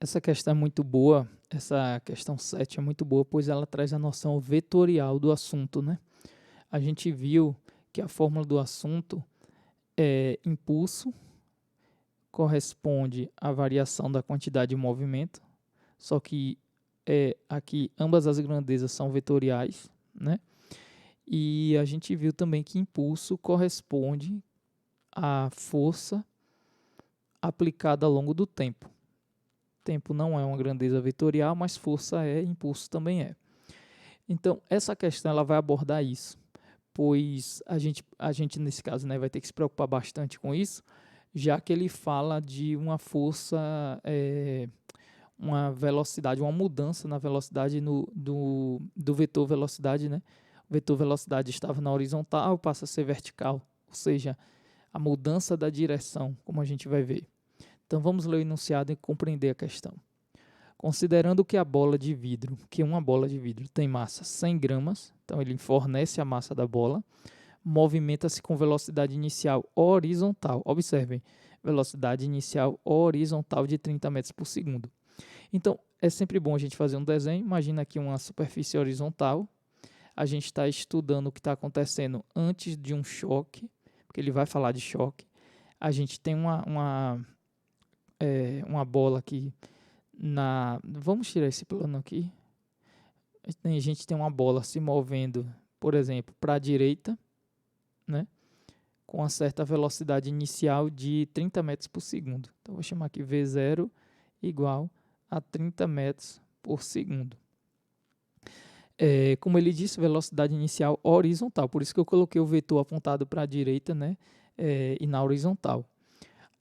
Essa questão é muito boa, essa questão 7 é muito boa, pois ela traz a noção vetorial do assunto, né? A gente viu que a fórmula do assunto é impulso corresponde à variação da quantidade de movimento, só que aqui ambas as grandezas são vetoriais, né? E a gente viu também que impulso corresponde à força aplicada ao longo do tempo. Tempo não é uma grandeza vetorial, mas força é, impulso também é. Então, essa questão ela vai abordar isso, pois a gente nesse caso, né, vai ter que se preocupar bastante com isso, já que ele fala de uma força, uma velocidade, uma mudança na velocidade do vetor velocidade, né? O vetor velocidade estava na horizontal, passa a ser vertical, ou seja, a mudança da direção, como a gente vai ver. Então vamos ler o enunciado e compreender a questão. Considerando que uma bola de vidro tem massa 100 gramas, então ele fornece a massa da bola, movimenta-se com velocidade inicial horizontal. Observem, velocidade inicial horizontal de 30 metros por segundo. Então, é sempre bom a gente fazer um desenho. Imagina aqui uma superfície horizontal. A gente está estudando o que está acontecendo antes de um choque, porque ele vai falar de choque. A gente tem uma bola aqui Vamos tirar esse plano aqui. A gente tem uma bola se movendo, por exemplo, para a direita, né? Com uma certa velocidade inicial de 30 metros por segundo. Então, vou chamar aqui V0 igual a 30 metros por segundo. Como ele disse, velocidade inicial horizontal. Por isso que eu coloquei o vetor apontado para a direita, né? E na horizontal.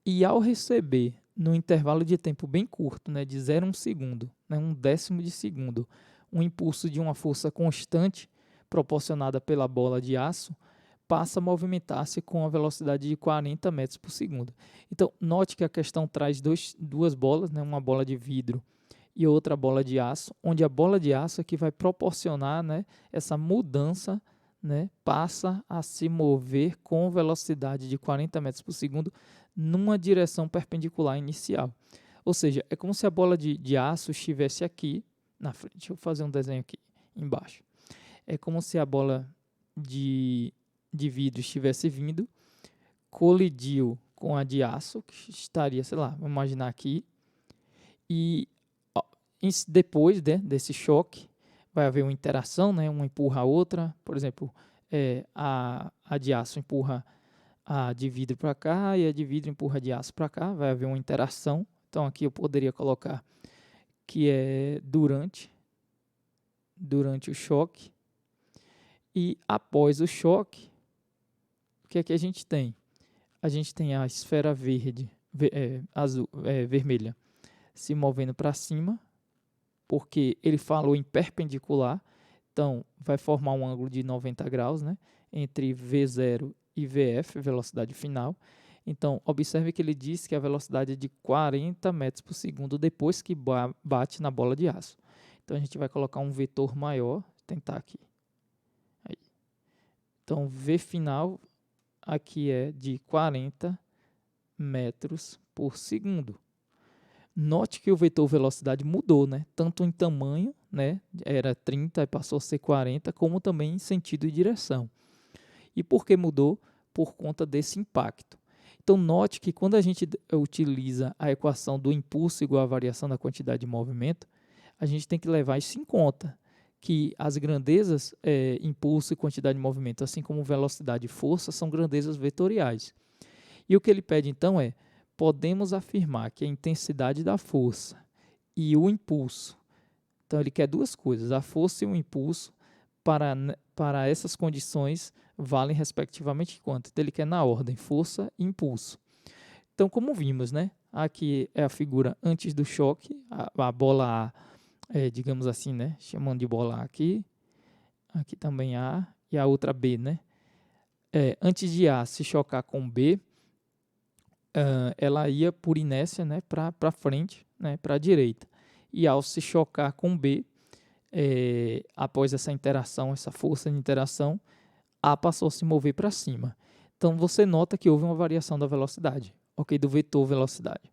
E ao receber, no intervalo de tempo bem curto, né, de 0 a 1 segundo, né, 1/10 de segundo, um impulso de uma força constante proporcionada pela bola de aço, passa a movimentar-se com a velocidade de 40 metros por segundo. Então, note que a questão traz duas bolas, né, uma bola de vidro e outra bola de aço, onde a bola de aço é que vai proporcionar, né, essa mudança, né, passa a se mover com velocidade de 40 metros por segundo numa direção perpendicular inicial. Ou seja, é como se a bola de aço estivesse aqui na frente. Deixa eu fazer um desenho aqui embaixo. É como se a bola de vidro estivesse vindo, colidiu com a de aço, que estaria, sei lá, vamos imaginar aqui, e depois desse choque, vai haver uma interação, né? Uma empurra a outra. Por exemplo, a de aço empurra a de vidro para cá e a de vidro empurra a de aço para cá. Vai haver uma interação. Então, aqui eu poderia colocar que é durante o choque. E após o choque, o que é que a gente tem? A gente tem a esfera vermelha se movendo para cima, porque ele falou em perpendicular, então vai formar um ângulo de 90 graus, né, entre V0 e VF, velocidade final. Então, observe que ele diz que a velocidade é de 40 metros por segundo depois que bate na bola de aço. Então, a gente vai colocar um vetor maior, tentar aqui. Aí. Então, V final aqui é de 40 metros por segundo. Note que o vetor velocidade mudou, né? Tanto em tamanho, né? Era 30 e passou a ser 40, como também em sentido e direção. E por que mudou? Por conta desse impacto. Então, note que quando a gente utiliza a equação do impulso igual à variação da quantidade de movimento, a gente tem que levar isso em conta, que as grandezas, impulso e quantidade de movimento, assim como velocidade e força, são grandezas vetoriais. E o que ele pede, então, podemos afirmar que a intensidade da força e o impulso, então ele quer duas coisas, a força e o impulso, para essas condições valem respectivamente quanto? Então ele quer na ordem força e impulso. Então, como vimos, né? Aqui é a figura antes do choque, a bola A, digamos assim, né? Chamando de bola A aqui também A e a outra B, né? Antes de A se chocar com B, ela ia por inércia, né, para frente, né, para a direita. E ao se chocar com B, após essa interação, essa força de interação, A passou a se mover para cima. Então, você nota que houve uma variação da velocidade, ok? Do vetor velocidade.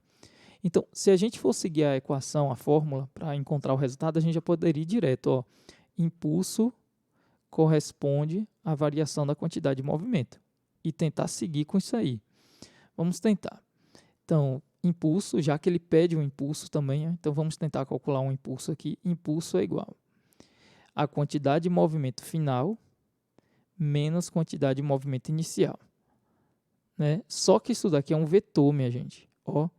Então, se a gente for seguir a equação, a fórmula, para encontrar o resultado, a gente já poderia ir direto. Ó, impulso corresponde à variação da quantidade de movimento. E tentar seguir com isso aí. Vamos tentar. Então, impulso, já que ele pede um impulso também, então vamos tentar calcular um impulso aqui. Impulso é igual a quantidade de movimento final menos quantidade de movimento inicial. Né? Só que isso daqui é um vetor, minha gente. Ó.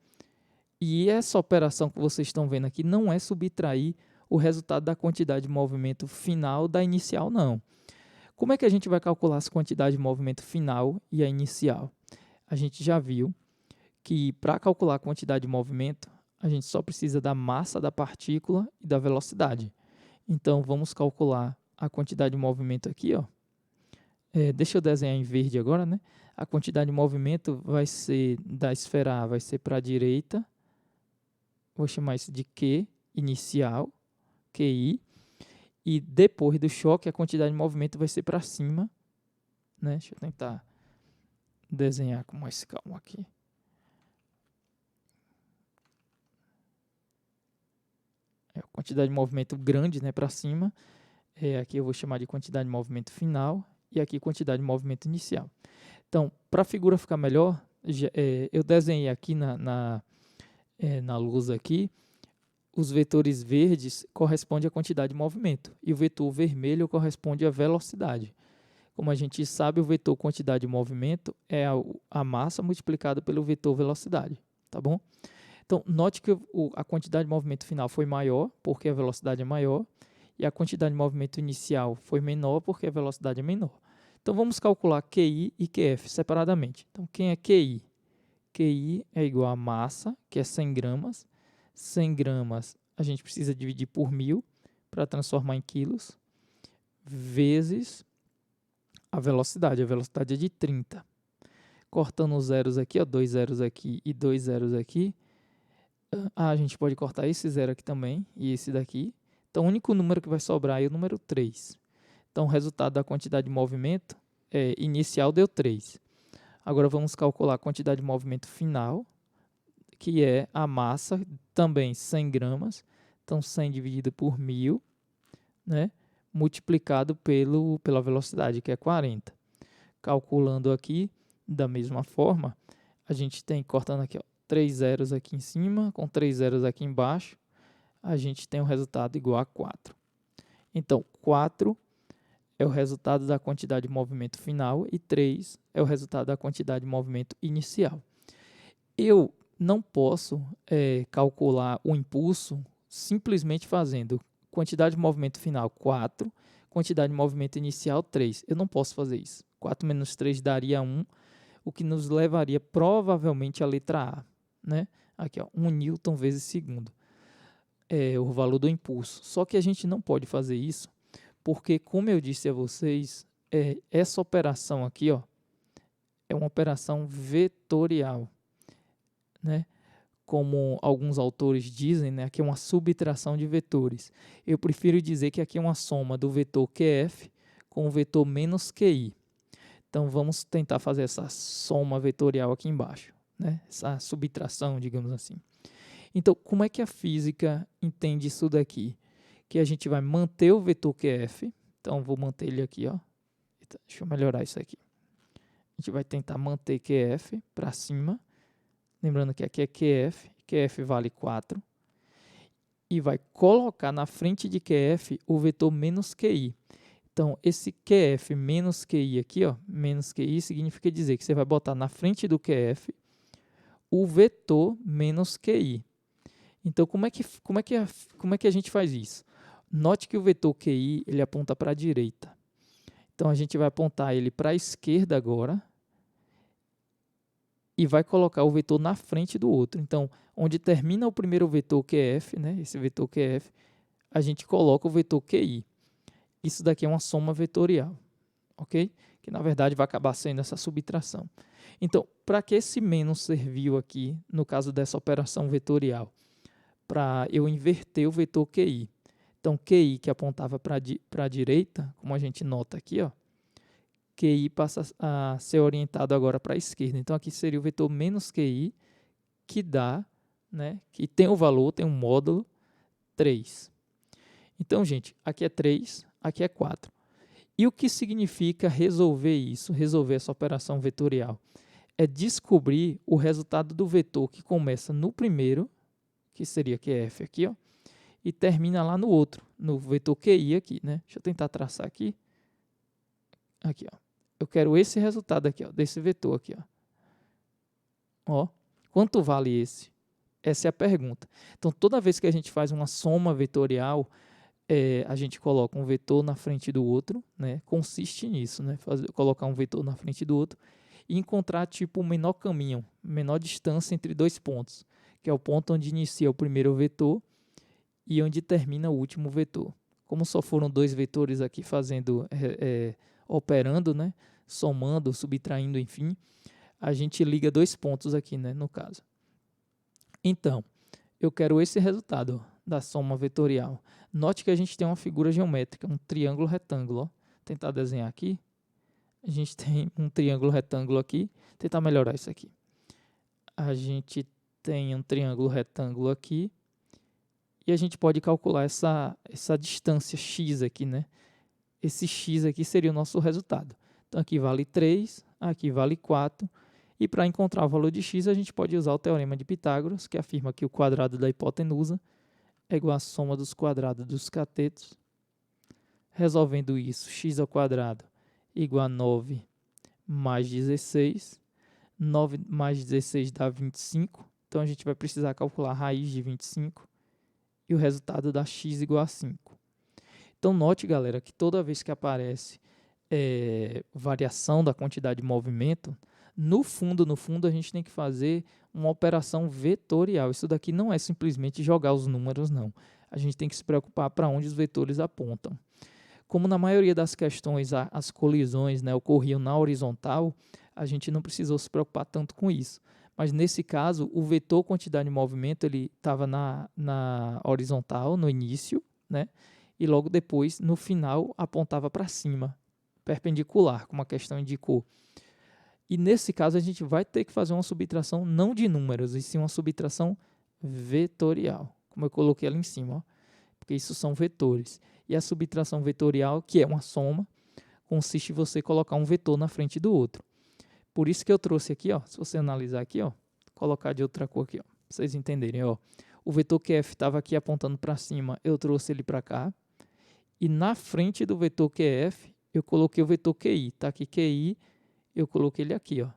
E essa operação que vocês estão vendo aqui não é subtrair o resultado da quantidade de movimento final da inicial, não. Como é que a gente vai calcular essa quantidade de movimento final e a inicial? A gente já viu que para calcular a quantidade de movimento, a gente só precisa da massa da partícula e da velocidade. Então, vamos calcular a quantidade de movimento aqui, ó. Deixa eu desenhar em verde agora, né? A quantidade de movimento vai ser da esfera A, vai ser para a direita. Vou chamar isso de Q inicial, QI. E depois do choque, a quantidade de movimento vai ser para cima. Né? Deixa eu tentar desenhar com mais calma aqui. A quantidade de movimento grande, né, para cima. Aqui eu vou chamar de quantidade de movimento final. E aqui quantidade de movimento inicial. Então, para a figura ficar melhor, eu desenhei aqui na luz aqui, os vetores verdes correspondem à quantidade de movimento e o vetor vermelho corresponde à velocidade. Como a gente sabe, o vetor quantidade de movimento é a massa multiplicada pelo vetor velocidade, tá bom? Então, note que a quantidade de movimento final foi maior, porque a velocidade é maior, e a quantidade de movimento inicial foi menor, porque a velocidade é menor. Então, vamos calcular QI e QF separadamente. Então, quem é QI? QI é igual a massa, que é 100 gramas. 100 gramas a gente precisa dividir por 1.000 para transformar em quilos, vezes a velocidade. A velocidade é de 30. Cortando os zeros aqui, ó, 2 zeros aqui e 2 zeros aqui. A gente pode cortar esse zero aqui também e esse daqui. Então, o único número que vai sobrar é o número 3. Então, o resultado da quantidade de movimento inicial deu 3. Agora, vamos calcular a quantidade de movimento final, que é a massa, também 100 gramas. Então, 100 dividido por 1.000, né, multiplicado pela velocidade, que é 40. Calculando aqui, da mesma forma, a gente tem, cortando aqui, ó, 3 zeros aqui em cima, com 3 zeros aqui embaixo, a gente tem um resultado igual a 4. Então, 4 é o resultado da quantidade de movimento final e 3 é o resultado da quantidade de movimento inicial. Eu não posso calcular o impulso simplesmente fazendo quantidade de movimento final 4, quantidade de movimento inicial 3. Eu não posso fazer isso. 4 menos 3 daria 1, o que nos levaria provavelmente à letra A. Né? Aqui, ó, 1 newton vezes segundo. É o valor do impulso. Só que a gente não pode fazer isso, porque, como eu disse a vocês, essa operação aqui, ó, é uma operação vetorial. Né? Como alguns autores dizem, né, aqui é uma subtração de vetores. Eu prefiro dizer que aqui é uma soma do vetor QF com o vetor menos QI. Então, vamos tentar fazer essa soma vetorial aqui embaixo, né? Essa subtração, digamos assim. Então, como é que a física entende isso daqui? Que a gente vai manter o vetor QF. Então, vou manter ele aqui, ó. Deixa eu melhorar isso aqui. A gente vai tentar manter QF para cima. Lembrando que aqui é QF, QF vale 4. E vai colocar na frente de QF o vetor menos QI. Então, esse QF menos QI aqui, ó, menos QI, significa dizer que você vai botar na frente do QF o vetor menos QI. Então, como é que a gente faz isso? Note que o vetor QI ele aponta para a direita. Então, a gente vai apontar ele para a esquerda agora e vai colocar o vetor na frente do outro. Então, onde termina o primeiro vetor QF, né, esse vetor QF, a gente coloca o vetor QI. Isso daqui é uma soma vetorial, ok? Que, na verdade, vai acabar sendo essa subtração. Então, para que esse menos serviu aqui, no caso dessa operação vetorial? Para eu inverter o vetor QI. Então, QI que apontava para a direita, como a gente nota aqui, ó, QI passa a ser orientado agora para a esquerda. Então, aqui seria o vetor menos QI, que dá né, que tem o valor, tem um módulo 3. Então, gente, aqui é 3, aqui é 4. E o que significa resolver isso, resolver essa operação vetorial? É descobrir o resultado do vetor que começa no primeiro, que seria que é f aqui, ó, e termina lá no outro, no vetor QI aqui, né? Deixa eu tentar traçar aqui. Aqui, ó. Eu quero esse resultado aqui, ó, desse vetor aqui, ó. Ó, quanto vale esse? Essa é a pergunta. Então, toda vez que a gente faz uma soma vetorial, a gente coloca um vetor na frente do outro, né? Consiste nisso, né? Colocar um vetor na frente do outro e encontrar tipo o menor caminho, menor distância entre dois pontos, que é o ponto onde inicia o primeiro vetor e onde termina o último vetor. Como só foram dois vetores aqui operando, né? Somando, subtraindo, enfim, a gente liga dois pontos aqui, né? No caso. Então, eu quero esse resultado ó, da soma vetorial. Note que a gente tem uma figura geométrica, um triângulo retângulo. Ó. Vou tentar desenhar aqui. A gente tem um triângulo retângulo aqui. Vou tentar melhorar isso aqui. A gente tem um triângulo retângulo aqui. E a gente pode calcular essa distância x aqui, né? Esse x aqui seria o nosso resultado. Então, aqui vale 3, aqui vale 4. E para encontrar o valor de x, a gente pode usar o teorema de Pitágoras, que afirma que o quadrado da hipotenusa é igual à soma dos quadrados dos catetos. Resolvendo isso, x ao quadrado igual a 9 mais 16. 9 mais 16 dá 25. Então, a gente vai precisar calcular a raiz de 25. E o resultado dá x igual a 5. Então, note, galera, que toda vez que aparece variação da quantidade de movimento, no fundo, a gente tem que fazer uma operação vetorial. Isso daqui não é simplesmente jogar os números, não. A gente tem que se preocupar para onde os vetores apontam. Como na maioria das questões as colisões, né, ocorriam na horizontal, a gente não precisou se preocupar tanto com isso. Mas nesse caso, o vetor quantidade de movimento ele estava na horizontal, no início, né, e logo depois, no final, apontava para cima, perpendicular, como a questão indicou. E nesse caso, a gente vai ter que fazer uma subtração não de números, e sim uma subtração vetorial, como eu coloquei ali em cima, ó, porque isso são vetores. E a subtração vetorial, que é uma soma, consiste em você colocar um vetor na frente do outro. Por isso que eu trouxe aqui, ó, se você analisar aqui, ó, colocar de outra cor aqui, ó, pra vocês entenderem, ó. O vetor QF estava aqui apontando para cima, eu trouxe ele para cá. E na frente do vetor QF, eu coloquei o vetor QI. Tá aqui QI, eu coloquei ele aqui, ó.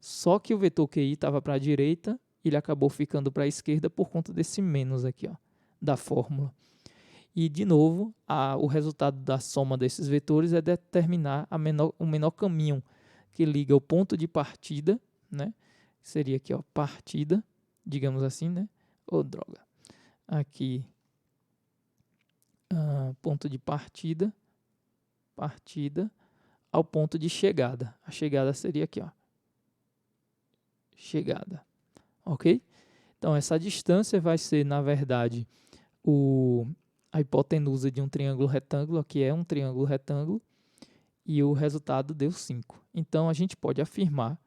Só que o vetor QI estava para a direita, ele acabou ficando para a esquerda por conta desse menos aqui, ó, da fórmula. E, de novo, o resultado da soma desses vetores é determinar o menor caminho que liga o ponto de partida, né? Seria aqui, ó, partida, digamos assim, né? Droga. Aqui, ponto de partida, ao ponto de chegada. A chegada seria aqui, ó. Chegada. Ok? Então, essa distância vai ser, na verdade, a hipotenusa de um triângulo retângulo, aqui é um triângulo retângulo, e o resultado deu 5. Então, a gente pode afirmar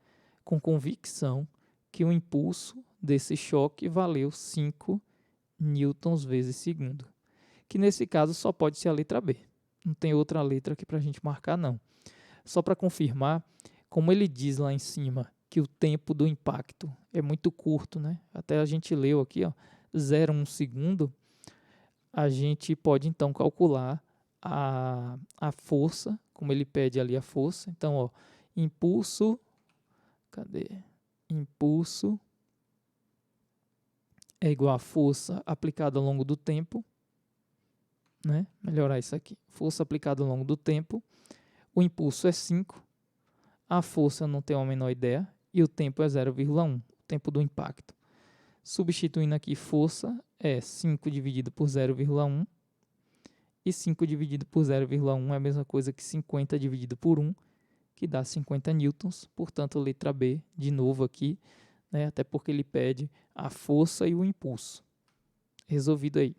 com convicção que o impulso desse choque valeu 5 newtons vezes segundo, que nesse caso só pode ser a letra B. Não tem outra letra aqui para a gente marcar, não. Só para confirmar, como ele diz lá em cima, que o tempo do impacto é muito curto, né? Até a gente leu aqui, ó, 0,1 segundo, a gente pode então calcular a força, como ele pede ali a força. Então, ó, impulso, cadê? Impulso é igual a força aplicada ao longo do tempo, né? Melhorar isso aqui. Força aplicada ao longo do tempo. O impulso é 5, a força não tenho a menor ideia, e o tempo é 0,1, o tempo do impacto. Substituindo aqui força, é 5 dividido por 0,1, e 5 dividido por 0,1 é a mesma coisa que 50 dividido por 1, que dá 50 newtons, portanto, letra B, de novo aqui, né, até porque ele pede a força e o impulso. Resolvido aí.